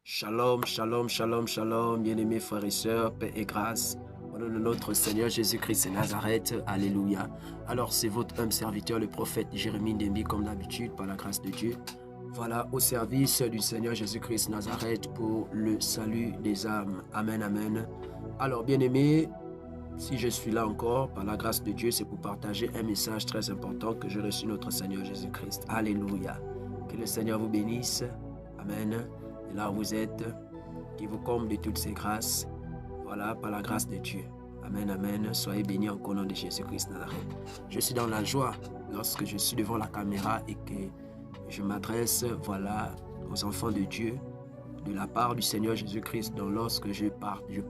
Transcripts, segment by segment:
Shalom, shalom, shalom, shalom, bien-aimés frères et sœurs, paix et grâce, au nom de notre Seigneur Jésus-Christ de Nazareth, alléluia. Alors c'est votre humble serviteur, le prophète Jérémie Ndembi, comme d'habitude, par la grâce de Dieu. Voilà, au service du Seigneur Jésus-Christ de Nazareth pour le salut des âmes. Amen, amen. Alors bien-aimés, si je suis là encore, par la grâce de Dieu, c'est pour partager un message très important que j'ai reçu notre Seigneur Jésus-Christ. Alléluia. Que le Seigneur vous bénisse. Amen. Et là où vous êtes, qui vous comble de toutes ses grâces. Voilà, par la grâce de Dieu. Amen, amen. Soyez bénis en nom de Jésus-Christ Nazareth. Je suis dans la joie lorsque je suis devant la caméra et que je m'adresse, voilà, aux enfants de Dieu, de la part du Seigneur Jésus-Christ. Donc lorsque je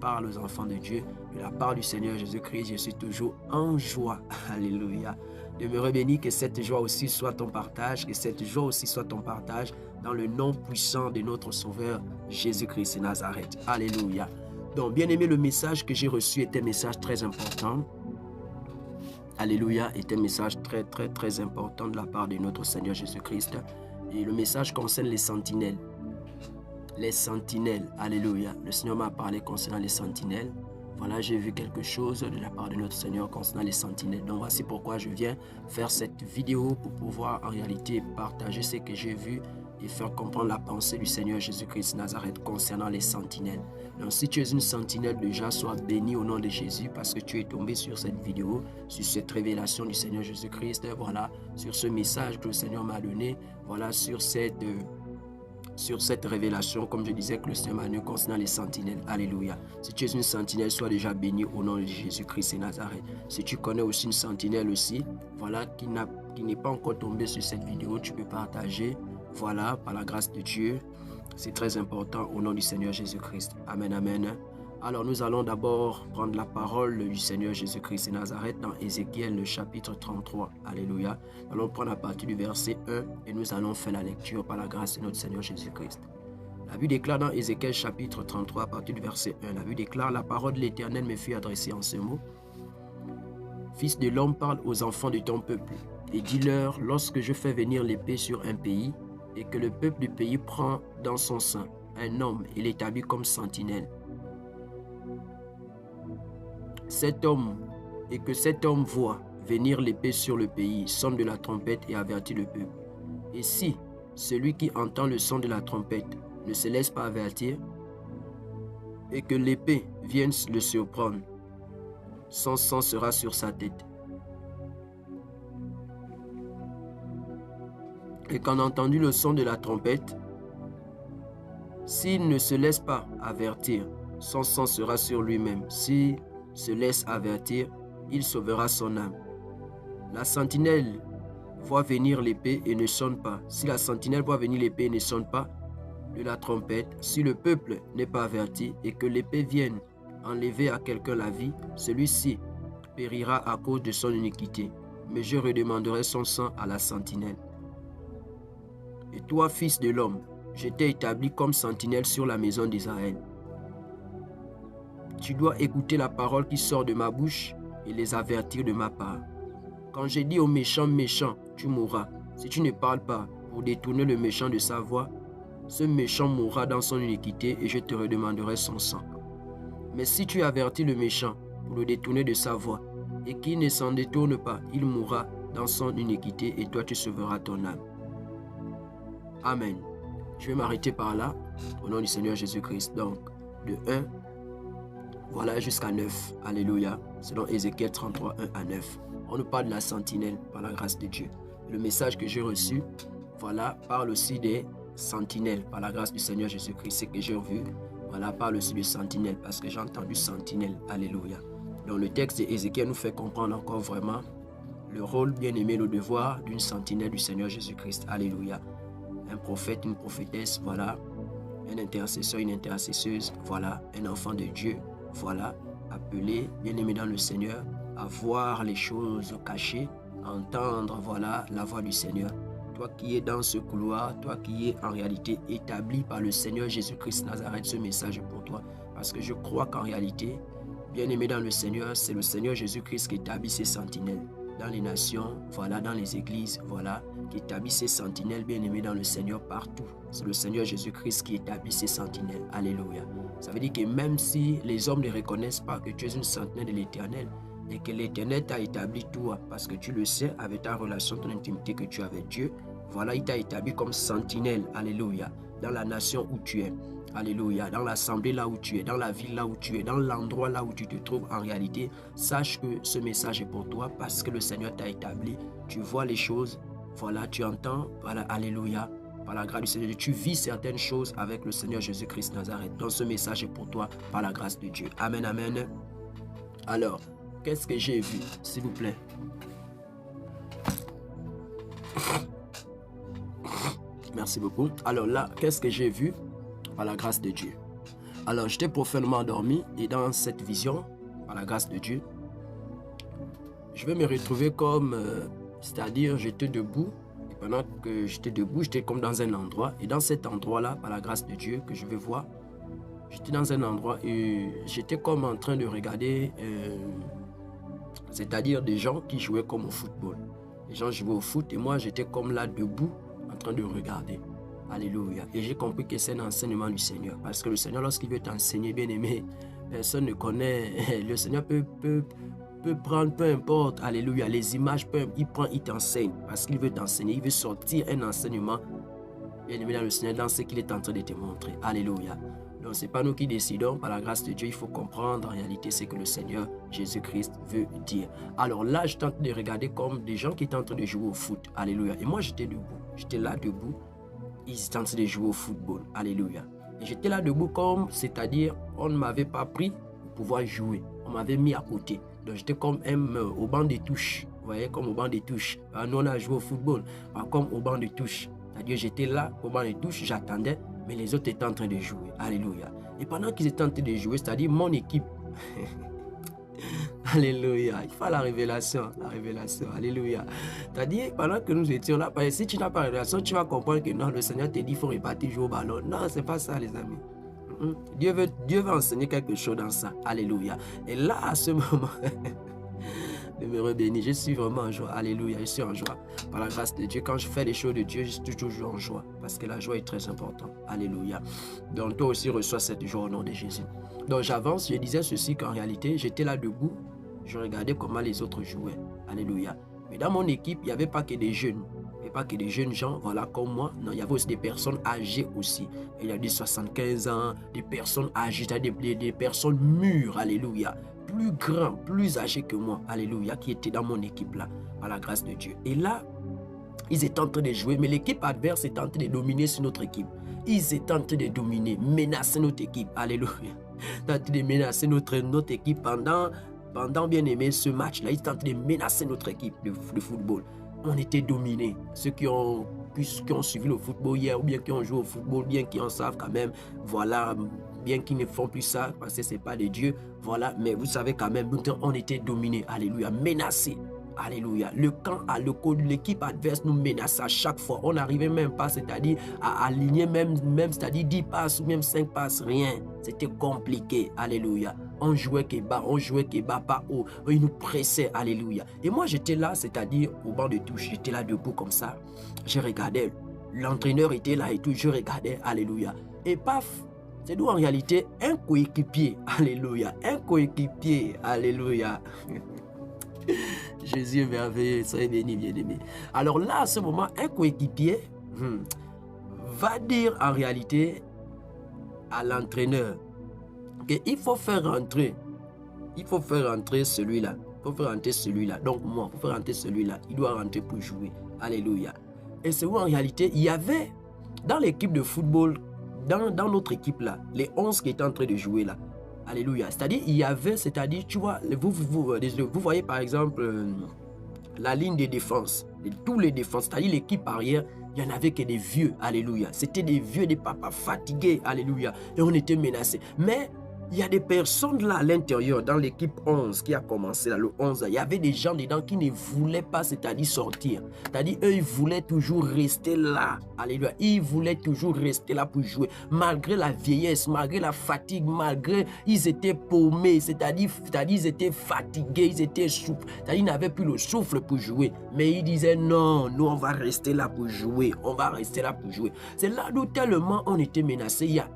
parle aux enfants de Dieu, de la part du Seigneur Jésus-Christ, je suis toujours en joie. Alléluia. Demeurez bénis, que cette joie aussi soit ton partage, que cette joie aussi soit ton partage dans le nom puissant de notre Sauveur Jésus-Christ de Nazareth. Alléluia. Donc, bien aimé, le message que j'ai reçu est un message très important. Alléluia, est un message très important de la part de notre Seigneur Jésus-Christ. Et le message concerne les sentinelles. Les sentinelles, alléluia. Le Seigneur m'a parlé concernant les sentinelles. Voilà, j'ai vu quelque chose de la part de notre Seigneur concernant les sentinelles. Donc voici pourquoi je viens faire cette vidéo pour pouvoir en réalité partager ce que j'ai vu et faire comprendre la pensée du Seigneur Jésus-Christ Nazareth concernant les sentinelles. Donc si tu es une sentinelle déjà, sois béni au nom de Jésus parce que tu es tombé sur cette vidéo, sur cette révélation du Seigneur Jésus-Christ, voilà, sur ce message que le Seigneur m'a donné, voilà, sur cette révélation, comme je disais, que le Seigneur m'a donné concernant les sentinelles. Alléluia. Si tu es une sentinelle, sois déjà béni au nom de Jésus-Christ et Nazareth. Si tu connais aussi une sentinelle aussi, voilà, qui n'est pas encore tombée sur cette vidéo, tu peux partager, voilà, par la grâce de Dieu. C'est très important au nom du Seigneur Jésus-Christ. Amen, amen. Alors nous allons d'abord prendre la parole du Seigneur Jésus-Christ et Nazareth dans Ézéchiel, le chapitre 33. Alléluia. Nous allons prendre à partir du verset 1 et nous allons faire la lecture par la grâce de notre Seigneur Jésus-Christ. La Bible déclare dans Ézéchiel chapitre 33 à partir du verset 1. La Bible déclare: la parole de l'Éternel me fut adressée en ce mot. Fils de l'homme, parle aux enfants de ton peuple et dis-leur: lorsque je fais venir l'épée sur un pays et que le peuple du pays prend dans son sein un homme et l'établit comme sentinelle, cet homme voit venir l'épée sur le pays, sonne de la trompette et avertit le peuple. Et si celui qui entend le son de la trompette ne se laisse pas avertir, et que l'épée vienne le surprendre, son sang sera sur sa tête. Et qu'en entendu le son de la trompette, s'il ne se laisse pas avertir, son sang sera sur lui-même. S'il se laisse avertir, il sauvera son âme. La sentinelle voit venir l'épée et ne sonne pas. Si la sentinelle voit venir l'épée et ne sonne pas de la trompette, si le peuple n'est pas averti et que l'épée vienne enlever à quelqu'un la vie, celui-ci périra à cause de son iniquité. Mais je redemanderai son sang à la sentinelle. Et toi, fils de l'homme, je t'ai établi comme sentinelle sur la maison d'Israël. Tu dois écouter la parole qui sort de ma bouche et les avertir de ma part. Quand j'ai dit au méchant, méchant, tu mourras. Si tu ne parles pas pour détourner le méchant de sa voie, ce méchant mourra dans son iniquité et je te redemanderai son sang. Mais si tu avertis le méchant pour le détourner de sa voie et qu'il ne s'en détourne pas, il mourra dans son iniquité et toi tu sauveras ton âme. Amen. Je vais m'arrêter par là au nom du Seigneur Jésus-Christ. Donc, de 1, voilà, jusqu'à 9. Alléluia. Selon Ézéchiel 33, 1 à 9. On nous parle de la sentinelle par la grâce de Dieu. Le message que j'ai reçu, voilà, parle aussi des sentinelles par la grâce du Seigneur Jésus-Christ. Ce que j'ai vu, voilà, parle aussi de sentinelles parce que j'ai entendu sentinelle. Alléluia. Donc, le texte d'Ézéchiel nous fait comprendre encore vraiment le rôle bien-aimé, le devoir d'une sentinelle du Seigneur Jésus-Christ. Alléluia. Un prophète, une prophétesse, voilà, un intercesseur, une intercesseuse, voilà, un enfant de Dieu, voilà, appelé, bien-aimé dans le Seigneur, à voir les choses cachées, à entendre, voilà, la voix du Seigneur. Toi qui es dans ce couloir, toi qui es en réalité établi par le Seigneur Jésus-Christ Nazareth, ce message est pour toi. Parce que je crois qu'en réalité, bien-aimé dans le Seigneur, c'est le Seigneur Jésus-Christ qui établit ses sentinelles. dans les nations, voilà, dans les églises, voilà, qui établit ses sentinelles bien-aimés dans le Seigneur partout. C'est le Seigneur Jésus-Christ qui établit ses sentinelles. Alléluia. Ça veut dire que même si les hommes ne reconnaissent pas que tu es une sentinelle de l'Éternel et que l'Éternel t'a établi toi, parce que tu le sais, avec ta relation, ton intimité que tu as avec Dieu, voilà, il t'a établi comme sentinelle. Alléluia. Dans la nation où tu es. Alléluia. Dans l'assemblée là où tu es, dans la ville là où tu es, dans l'endroit là où tu te trouves en réalité, sache que ce message est pour toi parce que le Seigneur t'a établi. Tu vois les choses, voilà, tu entends, voilà, alléluia. Par la grâce du Seigneur, tu vis certaines choses avec le Seigneur Jésus-Christ Nazareth. Donc ce message est pour toi par la grâce de Dieu. Amen, amen. Alors, qu'est-ce que j'ai vu, s'il vous plaît? Merci beaucoup. Alors là, qu'est-ce que j'ai vu? Par la grâce de Dieu. Alors, j'étais profondément endormi et dans cette vision, par la grâce de Dieu, je vais me retrouver comme, c'est-à-dire j'étais debout et pendant que j'étais debout, j'étais comme dans un endroit et dans cet endroit-là, par la grâce de Dieu que je vais voir, j'étais dans un endroit et j'étais comme en train de regarder, c'est-à-dire des gens qui jouaient comme au football. Les gens jouaient au foot et moi j'étais comme là debout en train de regarder. Alléluia. Et j'ai compris que c'est un enseignement du Seigneur. Parce que le Seigneur, lorsqu'il veut t'enseigner, bien aimé, personne ne connaît. Le Seigneur peut prendre, peu importe, alléluia, les images, il prend, il t'enseigne. Parce qu'il veut t'enseigner, il veut sortir un enseignement, bien aimé, dans le Seigneur, dans ce qu'il est en train de te montrer. Alléluia. Donc, ce n'est pas nous qui décidons. Par la grâce de Dieu, il faut comprendre en réalité ce que le Seigneur Jésus-Christ veut dire. Alors là, je tente de regarder comme des gens qui étaient en train de jouer au foot. Alléluia. Et moi, j'étais debout. J'étais là debout. Ils étaient en train de jouer au football. Alléluia. Et j'étais là debout comme, c'est-à-dire, on ne m'avait pas pris pour pouvoir jouer. On m'avait mis à côté. Donc j'étais comme au banc des touches. Vous voyez, comme au banc des touches. Nous, on a joué au football. Comme au banc des touches. C'est-à-dire, j'étais là au banc des touches, j'attendais, mais les autres étaient en train de jouer. Alléluia. Et pendant qu'ils étaient en train de jouer, c'est-à-dire mon équipe. Alléluia. Il faut la révélation. La révélation. Alléluia. C'est-à-dire, pendant que nous étions là, parce que si tu n'as pas la révélation, tu vas comprendre que non, le Seigneur te dit qu'il faut repartir jouer au ballon. Non, c'est pas ça, les amis. Dieu veut enseigner quelque chose dans ça. Alléluia. Et là, à ce moment, demeurez béni. Je suis vraiment en joie. Alléluia. Je suis en joie. Par la grâce de Dieu, quand je fais les choses de Dieu, je suis toujours en joie. Parce que la joie est très importante. Alléluia. Donc, toi aussi, reçois cette joie au nom de Jésus. Donc, j'avance. Je disais ceci qu'en réalité, j'étais là debout. Je regardais comment les autres jouaient. Alléluia. Mais dans mon équipe, il n'y avait pas que des jeunes. Il n'y avait pas que des jeunes gens, voilà, comme moi. Non, il y avait aussi des personnes âgées aussi. Il y a des 75 ans, des personnes âgées, des personnes mûres. Alléluia. Plus grands, plus âgés que moi. Alléluia. Qui étaient dans mon équipe là. Par la grâce de Dieu. Et là, ils étaient en train de jouer. Mais l'équipe adverse était en train de dominer sur notre équipe. Ils étaient en train de dominer, menacer notre équipe. Alléluia. Ils étaient en train de menacer notre équipe pendant bien aimé ce match-là, ils tentent de menacer notre équipe de football. On était dominés. Ceux qui ont suivi le football hier, ou bien qui ont joué au football, bien qui en savent quand même, voilà, bien qu'ils ne font plus ça, parce que ce n'est pas de Dieu, voilà, mais vous savez quand même, on était dominés, alléluia, menacés. Alléluia. L'équipe adverse nous menaçait à chaque fois. On n'arrivait même pas, c'est-à-dire à aligner même c'est-à-dire 10 passes ou même 5 passes, rien. C'était compliqué. Alléluia. On jouait que bas, pas haut. Ils nous pressaient. Alléluia. Et moi, j'étais là, c'est-à-dire au banc de touche. J'étais là debout comme ça. Je regardais. L'entraîneur était là et tout. Je regardais. Alléluia. Et paf, c'est nous en réalité un coéquipier. Alléluia. Un coéquipier. Alléluia. Jésus est merveilleux, soyez bénis, bien-aimés. Alors là, à ce moment, un coéquipier va dire en réalité à l'entraîneur qu'il faut faire rentrer. Il faut faire rentrer celui-là. Il faut faire rentrer celui-là. Donc moi, il faut faire rentrer celui-là. Il doit rentrer pour jouer. Alléluia. Et c'est où en réalité, il y avait dans l'équipe de football, dans notre équipe là, les 11 qui étaient en train de jouer là. Alléluia. C'est-à-dire, il y avait, c'est-à-dire, tu vois, vous voyez par exemple la ligne de défense, tous les défenses, c'est-à-dire l'équipe arrière, il n'y en avait que des vieux, alléluia. C'était des vieux, des papas fatigués, alléluia. Et on était menacés. Mais Il y a des personnes là à l'intérieur, dans l'équipe 11 qui a commencé là, le 11, il y avait des gens dedans qui ne voulaient pas, c'est-à-dire sortir. C'est-à-dire, eux, ils voulaient toujours rester là. Alléluia. Ils voulaient toujours rester là pour jouer. Malgré la vieillesse, malgré la fatigue, malgré, ils étaient paumés. C'est-à-dire, ils étaient fatigués, ils étaient souples. C'est-à-dire, ils n'avaient plus le souffle pour jouer. Mais ils disaient, non, nous, on va rester là pour jouer. On va rester là pour jouer. C'est là d'où tellement on était menacés. Il y a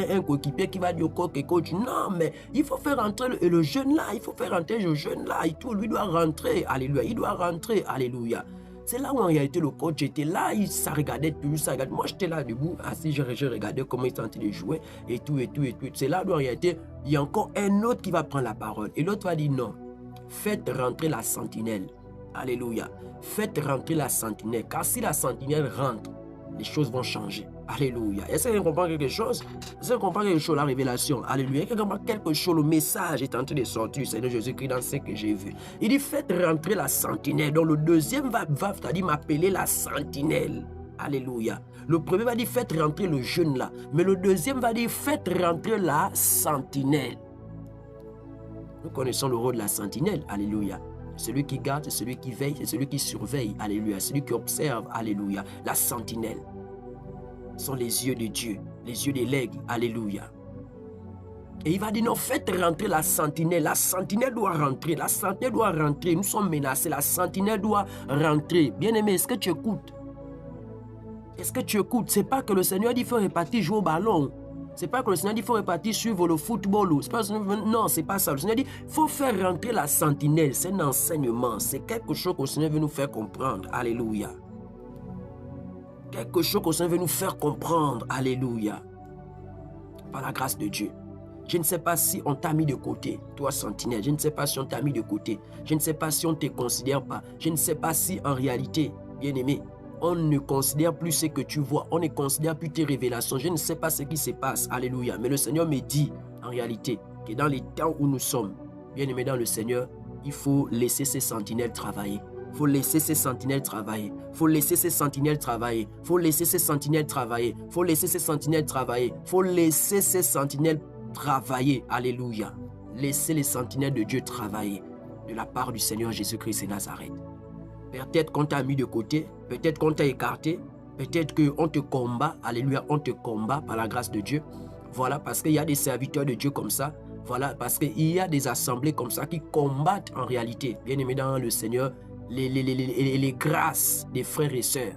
un coéquipier qui va dire au coach, non, mais il faut faire rentrer le jeune là, il faut faire rentrer le jeune là, et tout, lui doit rentrer, alléluia, il doit rentrer, alléluia. C'est là où en réalité le coach était là, ça regardait toujours, ça regardait. Moi j'étais là debout, assis, je regardais comment il était en train de jouer, et tout. C'est là où en réalité, il y a encore un autre qui va prendre la parole, et l'autre va dire non, faites rentrer la sentinelle, alléluia, faites rentrer la sentinelle, car si la sentinelle rentre, les choses vont changer. Alléluia. Est-ce que vous comprenez quelque chose? Est-ce que vous comprenez quelque chose, la révélation? Alléluia. Est-ce que vous comprenez quelque chose? Le message est en train de sortir du Seigneur Jésus-Christ dans ce que j'ai vu. Il dit, faites rentrer la sentinelle. Donc le deuxième va c'est-à-dire m'appeler la sentinelle. Alléluia. Le premier va dire, faites rentrer le jeune là. Mais le deuxième va dire, faites rentrer la sentinelle. Nous connaissons le rôle de la sentinelle. Alléluia. Celui qui garde, c'est celui qui veille, c'est celui qui surveille. Alléluia. Celui qui observe. Alléluia. La sentinelle sont les yeux de Dieu, les yeux de l'aigle. Alléluia. Et il va dire, non, faites rentrer la sentinelle. La sentinelle doit rentrer. La sentinelle doit rentrer. Nous sommes menacés. La sentinelle doit rentrer. Bien-aimé, est-ce que tu écoutes? Est-ce que tu écoutes? C'est pas que le Seigneur dit, il faut repartir jouer au ballon. C'est pas que le Seigneur dit, il faut repartir suivre le football. Non, c'est pas ça. Le Seigneur dit, il faut faire rentrer la sentinelle. C'est un enseignement. C'est quelque chose que le Seigneur veut nous faire comprendre. Alléluia. Quelque chose que le Seigneur veut nous faire comprendre. Alléluia. Par la grâce de Dieu. Je ne sais pas si on t'a mis de côté, toi sentinelle. Je ne sais pas si on t'a mis de côté. Je ne sais pas si on ne te considère pas. Je ne sais pas si en réalité, bien-aimé, on ne considère plus ce que tu vois. On ne considère plus tes révélations. Je ne sais pas ce qui se passe. Alléluia. Mais le Seigneur me dit, en réalité, que dans les temps où nous sommes, bien-aimés dans le Seigneur, il faut laisser ces sentinelles travailler. Il faut laisser ces sentinelles travailler. Il faut laisser ces sentinelles travailler. Il faut laisser ces sentinelles travailler. Il faut laisser ces sentinelles travailler. Il faut laisser ces sentinelles travailler. Alléluia. Laissez les sentinelles de Dieu travailler de la part du Seigneur Jésus-Christ et Nazareth. Peut-être qu'on t'a mis de côté. Peut-être qu'on t'a écarté. Peut-être qu'on te combat. Alléluia. On te combat par la grâce de Dieu. Voilà, parce qu'il y a des serviteurs de Dieu comme ça. Voilà, parce qu'il y a des assemblées comme ça qui combattent en réalité, bien aimé dans le Seigneur, les grâces des frères et sœurs.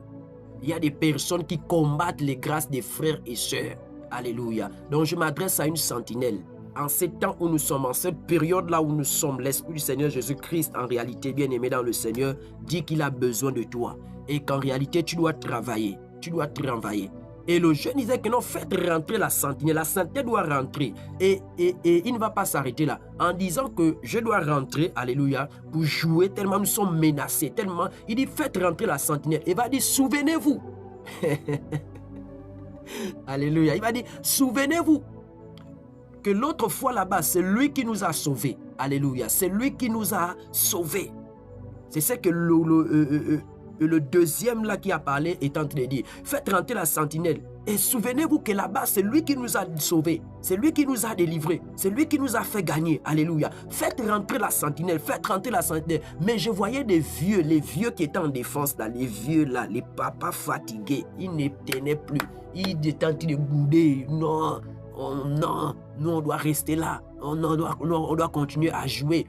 Il y a des personnes qui combattent les grâces des frères et sœurs. Alléluia. Donc je m'adresse à une sentinelle. En ces temps où nous sommes, en cette période-là où nous sommes, l'Esprit du Seigneur Jésus-Christ, en réalité, bien aimé dans le Seigneur, dit qu'il a besoin de toi. Et qu'en réalité, tu dois travailler. Tu dois travailler. Et le jeune disait que non, faites rentrer la sentinelle. La sentinelle doit rentrer. Et il ne va pas s'arrêter là. En disant que je dois rentrer, alléluia, pour jouer, tellement nous sommes menacés, tellement. Il dit, faites rentrer la sentinelle. Il va dire, souvenez-vous. Alléluia. Il va dire, souvenez-vous que l'autre fois là-bas, c'est lui qui nous a sauvés. Alléluia. C'est lui qui nous a sauvés. C'est ce que le deuxième là qui a parlé est en train de dire. Faites rentrer la sentinelle. Et souvenez-vous que là-bas, c'est lui qui nous a sauvés. C'est lui qui nous a délivrés. C'est lui qui nous a fait gagner. Alléluia. Faites rentrer la sentinelle. Faites rentrer la sentinelle. Mais je voyais des vieux, les vieux qui étaient en défense là, les vieux là, les papas fatigués. Ils ne tenaient plus. Ils étaient en train de bouder. Non, oh, non, nous on doit rester là. On doit continuer à jouer.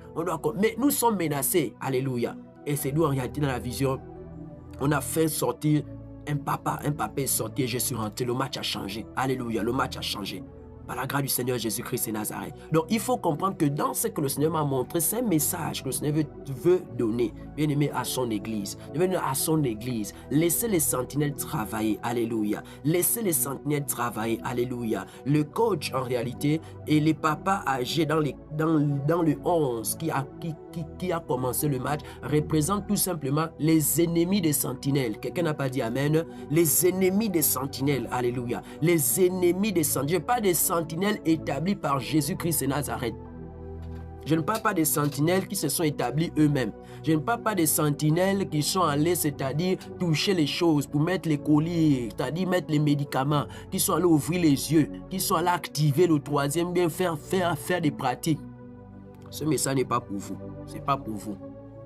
Mais nous sommes menacés. Alléluia. Et c'est nous en réalité dans la vision. On a fait sortir un papa est sorti et je suis rentré. Le match a changé. Alléluia, le match a changé. Par la grâce du Seigneur Jésus-Christ et Nazareth. Donc, il faut comprendre que dans ce que le Seigneur m'a montré, c'est un message que le Seigneur veut donner, bien aimé, à son Église. À son Église. Laissez les sentinelles travailler. Alléluia. Laissez les sentinelles travailler. Alléluia. Le coach, en réalité, et les papas âgés dans le 11 qui a commencé le match, représentent tout simplement les ennemis des sentinelles. Quelqu'un n'a pas dit Amen. Les ennemis des sentinelles. Alléluia. Les ennemis des sentinelles. Pas des sentinelles établies par Jésus-Christ et Nazareth. Je ne parle pas des sentinelles qui se sont établis eux-mêmes. Je ne parle pas des sentinelles qui sont allés, c'est-à-dire toucher les choses pour mettre les colliers, c'est-à-dire mettre les médicaments, qui sont allés ouvrir les yeux, qui sont allés activer le troisième bien, faire des pratiques. Ce message n'est pas pour vous. Ce n'est pas pour vous.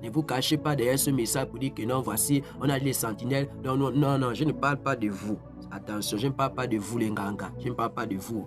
Ne vous cachez pas derrière ce message pour dire que non, voici, on a les sentinelles. Non, non, non, non, je ne parle pas de vous. Attention, je ne parle pas de vous les gangas. Je ne parle pas de vous.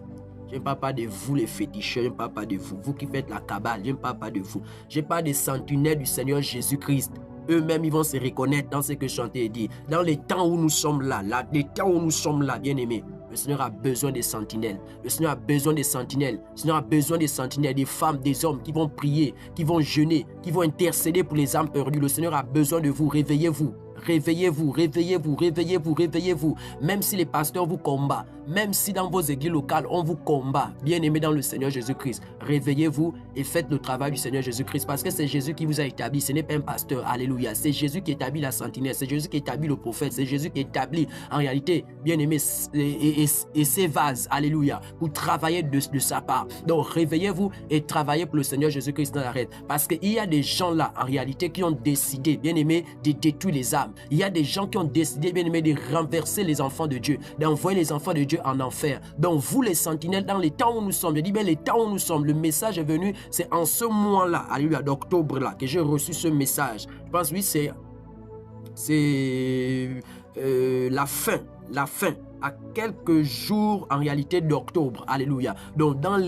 Je ne parle pas de vous les féticheurs, je ne parle pas de vous. Vous qui faites la cabale, je ne parle pas de vous. Je parle des sentinelles du Seigneur Jésus-Christ. Eux-mêmes, ils vont se reconnaître dans ce que chanter dit. Dans les temps où nous sommes là, les temps où nous sommes là, bien-aimés, le Seigneur a besoin des sentinelles. Le Seigneur a besoin des sentinelles. Le Seigneur a besoin des sentinelles, des femmes, des hommes qui vont prier, qui vont jeûner, qui vont intercéder pour les âmes perdues. Le Seigneur a besoin de vous. Réveillez-vous. Réveillez-vous, réveillez-vous, réveillez-vous, réveillez-vous. Même si les pasteurs vous combattent, même si dans vos églises locales, on vous combat, bien-aimés dans le Seigneur Jésus-Christ, réveillez-vous et faites le travail du Seigneur Jésus-Christ parce que c'est Jésus qui vous a établi, ce n'est pas un pasteur, alléluia. C'est Jésus qui établit la sentinelle, c'est Jésus qui établit le prophète, c'est Jésus qui établit en réalité, bien-aimés, et ses vases, alléluia, pour travailler de sa part. Donc réveillez-vous et travaillez pour le Seigneur Jésus-Christ dans l'arrêt parce qu'il y a des gens là, en réalité, qui ont décidé, bien-aimés, de détruire les âmes. Il y a des gens qui ont décidé, bien aimé, de renverser les enfants de Dieu, d'envoyer les enfants de Dieu en enfer. Donc vous les sentinelles, dans les temps où nous sommes, je dis bien les temps où nous sommes, le message est venu, c'est en ce mois-là, alléluia, d'octobre là, que j'ai reçu ce message. Je pense oui, c'est la fin, à quelques jours en réalité d'octobre, alléluia. Donc dans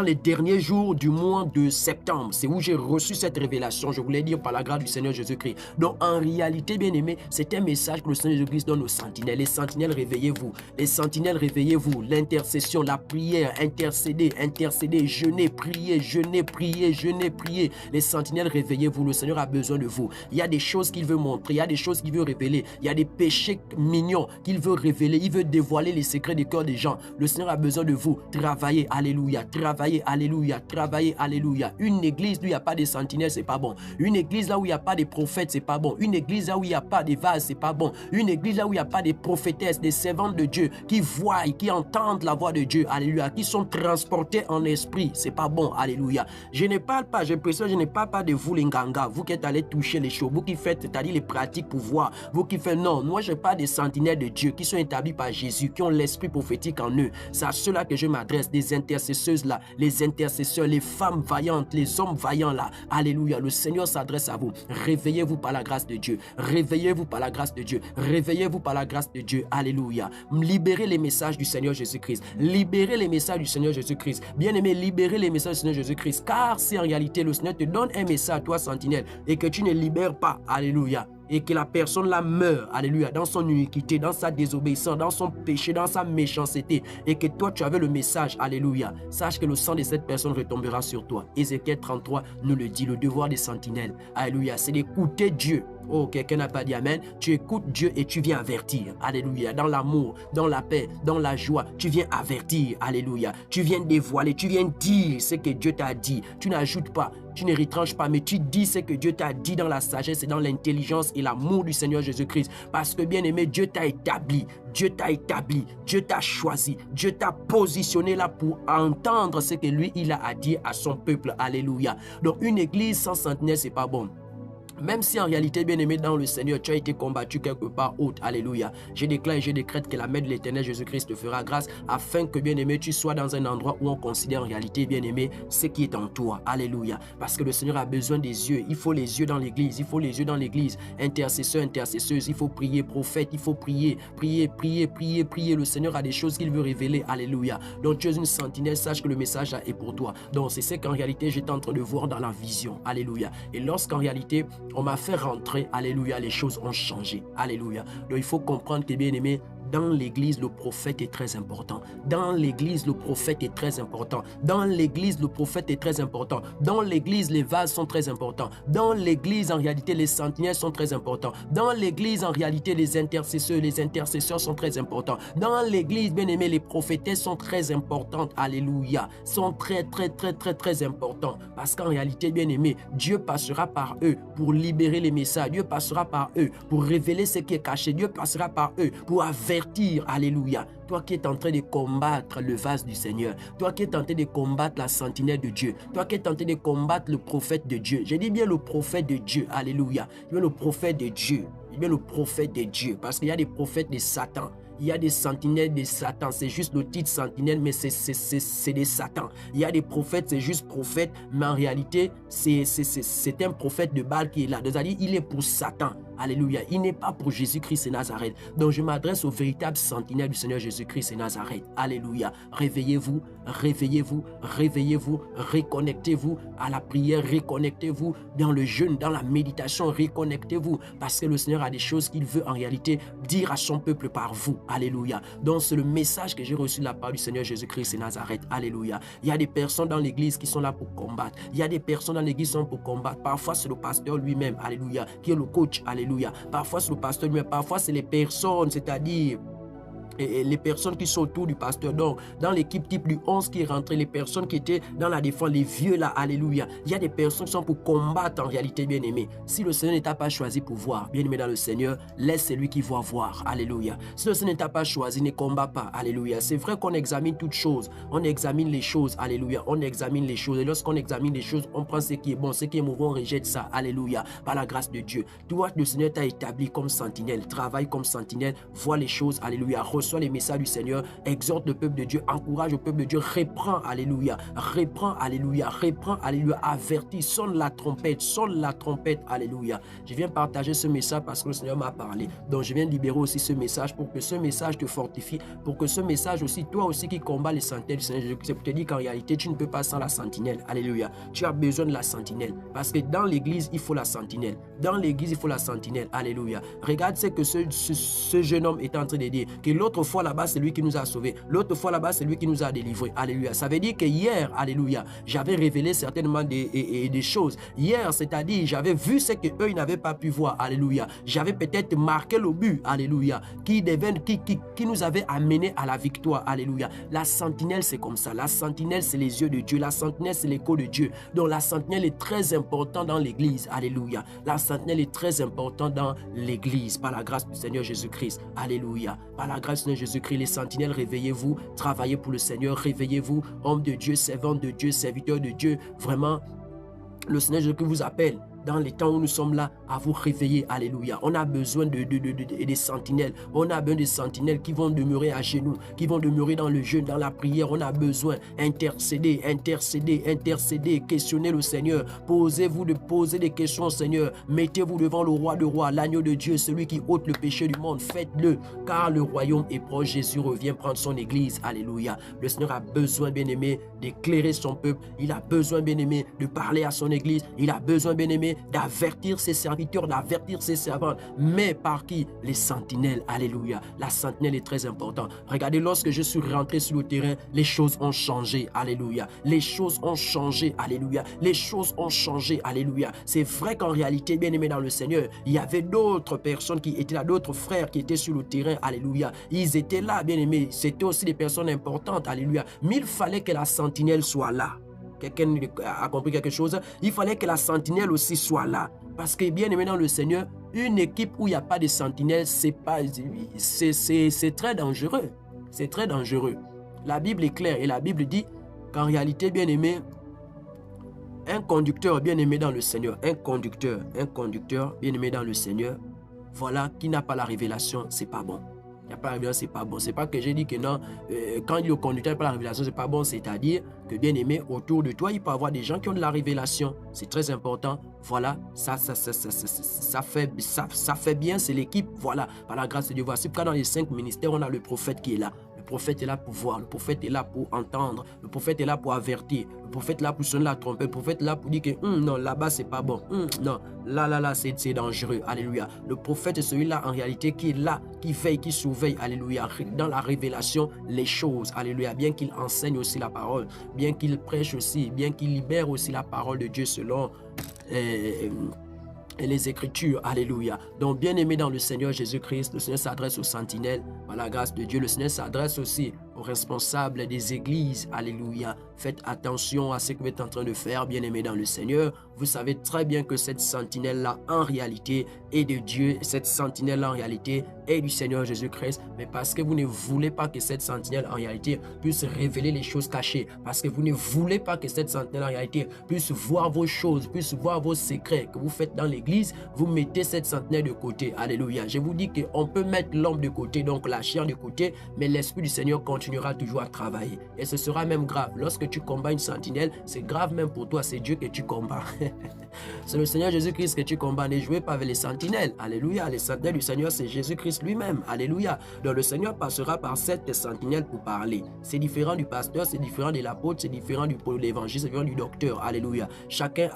les derniers jours du mois de septembre, c'est où j'ai reçu cette révélation, je voulais dire par la grâce du Seigneur Jésus-Christ. Donc en réalité, bien aimé, c'est un message que le Seigneur Jésus-Christ donne aux sentinelles. Les sentinelles, réveillez-vous. Les sentinelles, réveillez-vous. L'intercession, la prière, intercéder, jeûner, prier, jeûner, prier, jeûner, prier. Les sentinelles, réveillez-vous. Le Seigneur a besoin de vous. Il y a des choses qu'il veut montrer, il y a des choses qu'il veut révéler, il y a des péchés mignons qu'il veut révéler, il veut dévoiler les secrets du cœur des gens. Le Seigneur a besoin de vous. Travaillez, alléluia, travaillez, alléluia, travaillez, alléluia. Une église où il n'y a pas de sentinelles, c'est pas bon. Une église là où il n'y a pas de prophètes, c'est pas bon. Une église là où il n'y a pas de vases, c'est pas bon. Une église là où il n'y a pas de prophétesses, des servantes de Dieu qui voient, qui entendent la voix de Dieu, alléluia, qui sont transportés en esprit, c'est pas bon, alléluia. Je ne parle pas, je précise, je ne parle pas de vous les nganga, vous qui êtes allés toucher les choses, vous qui faites, c'est-à-dire les pratiques pour voir, vous qui faites, non, moi je parle des sentinelles de Dieu qui sont établis par Jésus, qui ont l'esprit prophétique en eux. C'est à ceux-là que je m'adresse, des intercesseuses là, les intercesseurs, les femmes vaillantes, les hommes vaillants là. Alléluia. Le Seigneur s'adresse à vous. Réveillez-vous par la grâce de Dieu. Réveillez-vous par la grâce de Dieu. Réveillez-vous par la grâce de Dieu. Alléluia. Libérez les messages du Seigneur Jésus-Christ. Libérez les messages du Seigneur Jésus-Christ. Bien-aimé, libérez les messages du Seigneur Jésus-Christ. Car si en réalité le Seigneur te donne un message, toi sentinelle, et que tu ne libères pas, alléluia, et que la personne là meurt, alléluia, dans son iniquité, dans sa désobéissance, dans son péché, dans sa méchanceté, et que toi tu avais le message, alléluia, sache que le sang de cette personne retombera sur toi. Ézéchiel 33 nous le dit, le devoir des sentinelles, alléluia, c'est d'écouter Dieu. Oh, quelqu'un n'a pas dit amen. Tu écoutes Dieu et tu viens avertir. Alléluia. Dans l'amour, dans la paix, dans la joie, tu viens avertir. Alléluia. Tu viens dévoiler, tu viens dire ce que Dieu t'a dit. Tu n'ajoutes pas, tu ne retranches pas, mais tu dis ce que Dieu t'a dit dans la sagesse et dans l'intelligence et l'amour du Seigneur Jésus-Christ. Parce que bien aimé, Dieu t'a établi. Dieu t'a établi. Dieu t'a choisi. Dieu t'a positionné là pour entendre ce que lui, il a à dire à son peuple. Alléluia. Donc une église sans sentinelle, c'est pas bon. Même si en réalité, bien-aimé dans le Seigneur, tu as été combattu quelque part autre, alléluia. Je déclare et je décrète que la main de l'Éternel Jésus-Christ te fera grâce afin que, bien-aimé, tu sois dans un endroit où on considère en réalité, bien-aimé, ce qui est en toi, alléluia. Parce que le Seigneur a besoin des yeux, il faut les yeux dans l'église, il faut les yeux dans l'église. Intercesseur, intercesseuse, il faut prier, prophète, il faut prier, prier, prier, prier, prier. Le Seigneur a des choses qu'il veut révéler, alléluia. Donc tu es une sentinelle, sache que le message est pour toi. Donc c'est ce qu'en réalité j'étais en train de voir dans la vision, alléluia. Et lorsqu'en réalité, on m'a fait rentrer, alléluia, les choses ont changé, alléluia. Donc il faut comprendre que, bien aimé, dans l'église, le prophète est très important. Dans l'église, le prophète est très important. Dans l'église, le prophète est très important. Dans l'église, les vases sont très importants. Dans l'église, en réalité, les sentinelles sont très importants. Dans l'église, en réalité, les intercesseurs sont très importants. Dans l'église, bien aimé, les prophétesses sont très importantes. Alléluia. Sont très, très, très, très, très importants. Parce qu'en réalité, bien aimé, Dieu passera par eux pour libérer les messages. Dieu passera par eux pour révéler ce qui est caché. Dieu passera par eux pour avertir avertir, alléluia. Toi qui es en train de combattre le vase du Seigneur, toi qui es en train de combattre la sentinelle de Dieu, toi qui es en train de combattre le prophète de Dieu. Je dis bien le prophète de Dieu, alléluia. Je dis le prophète de Dieu, je dis bien le prophète de Dieu, parce qu'il y a des prophètes de Satan. Il y a des sentinelles de Satan, c'est juste le titre sentinelle, mais c'est des Satan. Il y a des prophètes, c'est juste prophète, mais en réalité, c'est un prophète de Baal qui est là. C'est-à-dire, il est pour Satan. Alléluia. Il n'est pas pour Jésus-Christ et Nazareth. Donc, je m'adresse aux véritables sentinelles du Seigneur Jésus-Christ et Nazareth. Alléluia. Réveillez-vous, réveillez-vous, réveillez-vous, reconnectez-vous à la prière, reconnectez-vous dans le jeûne, dans la méditation, reconnectez-vous, parce que le Seigneur a des choses qu'il veut en réalité dire à son peuple par vous. Alléluia. Donc, c'est le message que j'ai reçu de la part du Seigneur Jésus-Christ et Nazareth. Alléluia. Il y a des personnes dans l'église qui sont là pour combattre. Il y a des personnes dans l'église qui sont pour combattre. Parfois, c'est le pasteur lui-même, alléluia, qui est le coach, alléluia. Parfois, c'est le pasteur lui-même. Parfois, c'est les personnes, c'est-à-dire et les personnes qui sont autour du pasteur. Donc, dans l'équipe type du 11 qui est rentré, les personnes qui étaient dans la défense, les vieux là, alléluia. Il y a des personnes qui sont pour combattre en réalité, bien-aimé. Si le Seigneur ne t'a pas choisi pour voir, bien-aimé dans le Seigneur, laisse celui qui voit voir, alléluia. Si le Seigneur ne t'a pas choisi, ne combat pas, alléluia. C'est vrai qu'on examine toutes choses, on examine les choses, alléluia. On examine les choses, et lorsqu'on examine les choses, on prend ce qui est bon, ce qui est mauvais, on rejette ça, alléluia. Par la grâce de Dieu. Toi, le Seigneur t'a établi comme sentinelle, travaille comme sentinelle, vois les choses, alléluia. Reçois les messages du Seigneur, exhorte le peuple de Dieu, encourage le peuple de Dieu, reprends, alléluia, avertis, sonne la trompette, alléluia. Je viens partager ce message parce que le Seigneur m'a parlé. Donc je viens libérer aussi ce message pour que ce message te fortifie, pour que ce message aussi, toi aussi qui combats les sentinelles du Seigneur, je te dis qu'en réalité, tu ne peux pas sans la sentinelle, alléluia. Tu as besoin de la sentinelle parce que dans l'église, il faut la sentinelle. Dans l'église, il faut la sentinelle, alléluia. Regarde ce que ce jeune homme est en train de dire, que l'autre fois là-bas, c'est lui qui nous a sauvés. L'autre fois là-bas, c'est lui qui nous a délivrés. Alléluia. Ça veut dire que hier, alléluia, j'avais révélé certainement des choses. Hier, c'est-à-dire, j'avais vu ce qu'eux, ils n'avaient pas pu voir. Alléluia. J'avais peut-être marqué le but. Alléluia. Qui nous avait amené à la victoire. Alléluia. La sentinelle, c'est comme ça. La sentinelle, c'est les yeux de Dieu. La sentinelle, c'est l'écho de Dieu. Donc, la sentinelle est très importante dans l'église. Alléluia. La sentinelle est très importante dans l'église. Par la grâce du Seigneur Jésus-Christ. Alléluia. Par la grâce du Seigneur Jésus-Christ. Les sentinelles, réveillez-vous, travaillez pour le Seigneur, réveillez-vous, homme de Dieu, servant de Dieu, serviteur de Dieu. Vraiment, le Seigneur Jésus-Christ vous appelle dans les temps où nous sommes là à vous réveiller. Alléluia. On a besoin des sentinelles. On a besoin des sentinelles qui vont demeurer à genoux, qui vont demeurer dans le jeûne, dans la prière. On a besoin d'intercéder, questionner le Seigneur. Posez-vous de poser des questions au Seigneur. Mettez-vous devant le roi de rois, l'agneau de Dieu, celui qui ôte le péché du monde. Faites-le, car le royaume est proche. Jésus revient prendre son église. Alléluia. Le Seigneur a besoin, bien-aimé, d'éclairer son peuple. Il a besoin, bien-aimé, de parler à son église. Il a besoin, bien-aimé, d'avertir ses serviteurs, d'avertir ses servantes. Mais par qui? Les sentinelles. Alléluia. La sentinelle est très importante. Regardez, lorsque je suis rentré sur le terrain, les choses ont changé. Alléluia. Les choses ont changé. Alléluia. Les choses ont changé. Alléluia. C'est vrai qu'en réalité, bien aimé dans le Seigneur, il y avait d'autres personnes qui étaient là, d'autres frères qui étaient sur le terrain. Alléluia. Ils étaient là, bien aimés. C'était aussi des personnes importantes. Alléluia. Mais il fallait que la sentinelle soit là. Quelqu'un a compris quelque chose? Il fallait que la sentinelle aussi soit là. Parce que bien aimé dans le Seigneur, une équipe où il n'y a pas de sentinelle, c'est très dangereux. C'est très dangereux. La Bible est claire et la Bible dit qu'en réalité, bien aimé, un conducteur bien aimé dans le Seigneur, un conducteur bien aimé dans le Seigneur, voilà, qui n'a pas la révélation, c'est pas bon. Il n'y a pas la révélation, c'est pas bon. C'est pas que j'ai dit que non, quand il y a le conducteur n'a pas la révélation, c'est pas bon. C'est-à-dire que bien aimé, autour de toi, il peut y avoir des gens qui ont de la révélation. C'est très important. Voilà, ça fait bien, c'est l'équipe. Voilà, par la grâce de Dieu. Voici pourquoi dans les 5 ministères, on a le prophète qui est là. Le prophète est là pour voir, le prophète est là pour entendre, le prophète est là pour avertir, le prophète est là pour sonner la trompette, le prophète est là pour dire que non, là-bas c'est pas bon, non, là, c'est dangereux, alléluia. Le prophète est celui-là en réalité qui est là, qui veille, qui surveille, alléluia, dans la révélation, les choses, alléluia, bien qu'il enseigne aussi la parole, bien qu'il prêche aussi, bien qu'il libère aussi la parole de Dieu selon et les Écritures, alléluia. Donc, bien aimé dans le Seigneur Jésus-Christ, le Seigneur s'adresse aux sentinelles, par la grâce de Dieu. Le Seigneur s'adresse aussi aux responsables des églises, alléluia. faites attention à ce que vous êtes en train de faire, bien-aimés dans le Seigneur. Vous savez très bien que cette sentinelle-là, en réalité, est de Dieu. Cette sentinelle-là, en réalité, est du Seigneur Jésus-Christ. Mais parce que vous ne voulez pas que cette sentinelle, en réalité, puisse révéler les choses cachées. Parce que vous ne voulez pas que cette sentinelle, en réalité, puisse voir vos choses, puisse voir vos secrets que vous faites dans l'église. Vous mettez cette sentinelle de côté. Alléluia. Je vous dis qu'on peut mettre l'homme de côté, donc la chair de côté, mais l'Esprit du Seigneur continuera toujours à travailler. Et ce sera même grave. Lorsque tu combats une sentinelle, c'est grave même pour toi. C'est Dieu que tu combats. C'est le Seigneur Jésus-Christ que tu combats. Ne jouez pas avec les sentinelles. Alléluia. Les sentinelles du Seigneur, c'est Jésus-Christ lui-même. Alléluia. Donc le Seigneur passera par cette sentinelle pour parler. C'est différent du pasteur, c'est différent de l'apôtre, c'est différent de l'évangile, c'est différent du docteur. Alléluia. Chacun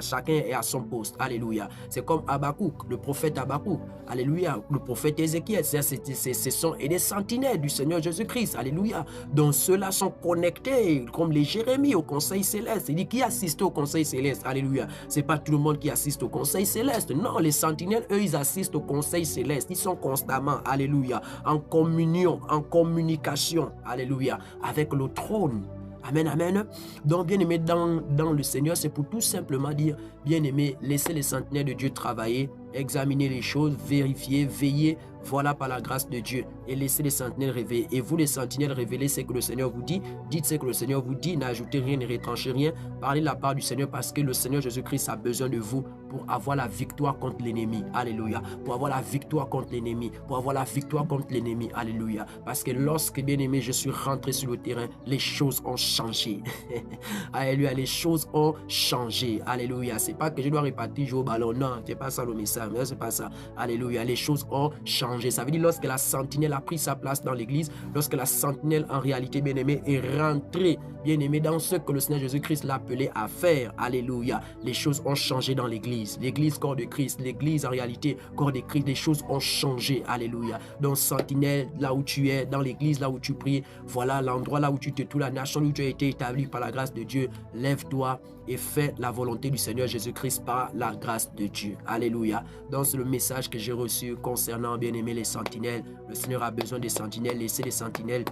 chacun est à son poste. Alléluia. C'est comme Habakkuk, le prophète Habakkuk. Alléluia. Le prophète Ézéchiel. Ce sont des sentinelles du Seigneur Jésus-Christ. Alléluia. Donc ceux-là sont connectés comme les Jérémie au conseil céleste. Il dit qui assiste au conseil céleste. Alléluia. C'est pas tout le monde qui assiste au conseil céleste. Non, les sentinelles, eux, ils assistent au conseil céleste. Ils sont constamment, alléluia, en communion, en communication, alléluia, avec le trône. Amen, amen. Donc, bien-aimé dans le Seigneur, c'est pour tout simplement dire, bien-aimé, laissez les sentinelles de Dieu travailler, examiner les choses, vérifier, veiller, voilà par la grâce de Dieu, et laissez les sentinelles révéler. Et vous, les sentinelles, révélez ce que le Seigneur vous dit, dites ce que le Seigneur vous dit, n'ajoutez rien, ne retranchez rien, parlez de la part du Seigneur parce que le Seigneur Jésus-Christ a besoin de vous pour avoir la victoire contre l'ennemi. Alléluia. Pour avoir la victoire contre l'ennemi. Pour avoir la victoire contre l'ennemi. Alléluia. Parce que lorsque, bien-aimé, je suis rentré sur le terrain, les choses ont changé. Alléluia. Les choses ont changé. Alléluia. C'est pas que je dois répartir jouer au ballon. Non, c'est pas ça le message. Mais c'est pas ça. Alléluia. Les choses ont changé. Ça veut dire lorsque la sentinelle a pris sa place dans l'église, lorsque la sentinelle, en réalité, bien-aimé, est rentrée, bien-aimé, dans ce que le Seigneur Jésus-Christ l'a appelé à faire. Alléluia. Les choses ont changé dans l'église. L'église, corps de Christ. L'église, en réalité, corps de Christ. Les choses ont changé. Alléluia. Donc, sentinelle, là où tu es, dans l'église, là où tu pries, voilà l'endroit là où tu te trouves, la nation où tu as été établi par la grâce de Dieu. Lève-toi et fais la volonté du Seigneur Jésus-Christ par la grâce de Dieu. Alléluia. Donc, c'est le message que j'ai reçu concernant, bien-aimé, les sentinelles. Le Seigneur a besoin des sentinelles. Laissez les sentinelles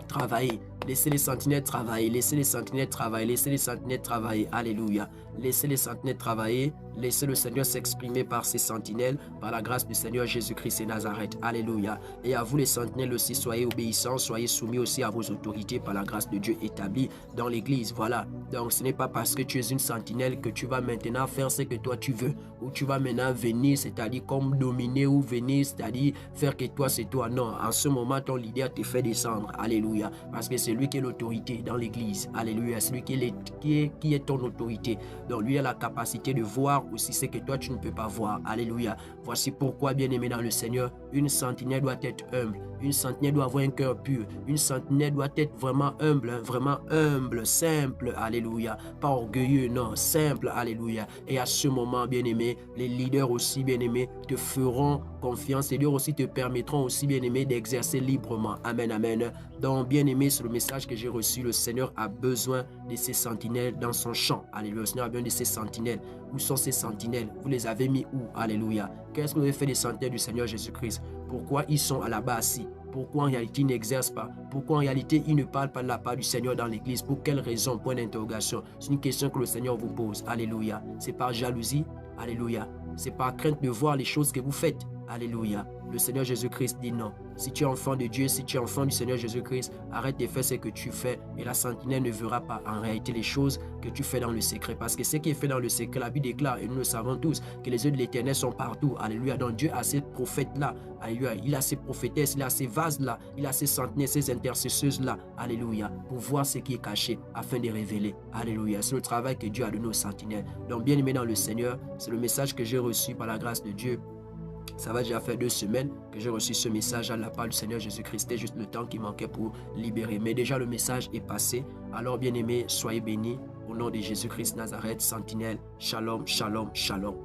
travailler. Laissez les sentinelles travailler. Laissez les sentinelles travailler. Laissez les sentinelles travailler. Alléluia. Laissez les sentinelles travailler. Laissez le Seigneur s'exprimer par ses sentinelles, par la grâce du Seigneur Jésus-Christ et Nazareth. Alléluia. Et à vous les sentinelles aussi, soyez obéissants, soyez soumis aussi à vos autorités par la grâce de Dieu établie dans l'église. Voilà. Donc ce n'est pas parce que tu es une sentinelle que tu vas maintenant faire ce que toi tu veux, ou tu vas maintenant venir, c'est-à-dire comme dominer ou venir, c'est-à-dire faire que toi c'est toi. Non, en ce moment ton leader te fait descendre. Alléluia. Parce que c'est lui qui est l'autorité dans l'église. Alléluia. C'est lui qui est ton autorité. Donc lui a la capacité de voir aussi ce que toi tu ne peux pas voir. Alléluia. Voici pourquoi, bien-aimé dans le Seigneur, une sentinelle doit être humble. Une sentinelle doit avoir un cœur pur. Une sentinelle doit être vraiment humble, simple. Alléluia. Pas orgueilleux, non, simple. Alléluia. Et à ce moment, bien-aimé, les leaders aussi, bien-aimés, te feront confiance. Les leaders aussi te permettront aussi, bien-aimé, d'exercer librement. Amen, amen. Donc, bien-aimé, sur le message que j'ai reçu, le Seigneur a besoin de ses sentinelles dans son champ. Alléluia. Le Seigneur a besoin de ses sentinelles. Où sont ces sentinelles? Vous les avez mis où? Alléluia. Qu'est-ce que vous avez fait des sentinelles du Seigneur Jésus-Christ? Pourquoi ils sont là-bas assis? Pourquoi en réalité ils n'exercent pas? Pourquoi en réalité ils ne parlent pas de la part du Seigneur dans l'église? Pour quelle raison? Point d'interrogation. C'est une question que le Seigneur vous pose. Alléluia. C'est par jalousie? Alléluia. C'est par crainte de voir les choses que vous faites? Alléluia. Le Seigneur Jésus-Christ dit non. Si tu es enfant de Dieu, si tu es enfant du Seigneur Jésus-Christ, arrête de faire ce que tu fais et la sentinelle ne verra pas en réalité les choses que tu fais dans le secret. Parce que ce qui est fait dans le secret, la Bible déclare, et nous le savons tous, que les yeux de l'Éternel sont partout. Alléluia. Donc Dieu a ces prophètes-là. Alléluia. Il a ces prophétesses, il a ces vases-là, il a ces sentinelles, ces intercesseuses-là. Alléluia. Pour voir ce qui est caché afin de révéler. Alléluia. C'est le travail que Dieu a donné aux sentinelles. Donc bien aimé dans le Seigneur, c'est le message que j'ai reçu par la grâce de Dieu. Ça va déjà faire 2 semaines que j'ai reçu ce message à la part du Seigneur Jésus-Christ. C'était juste le temps qui manquait pour libérer. Mais déjà le message est passé. Alors bien aimés, soyez bénis. Au nom de Jésus-Christ Nazareth, sentinelle, shalom, shalom, shalom.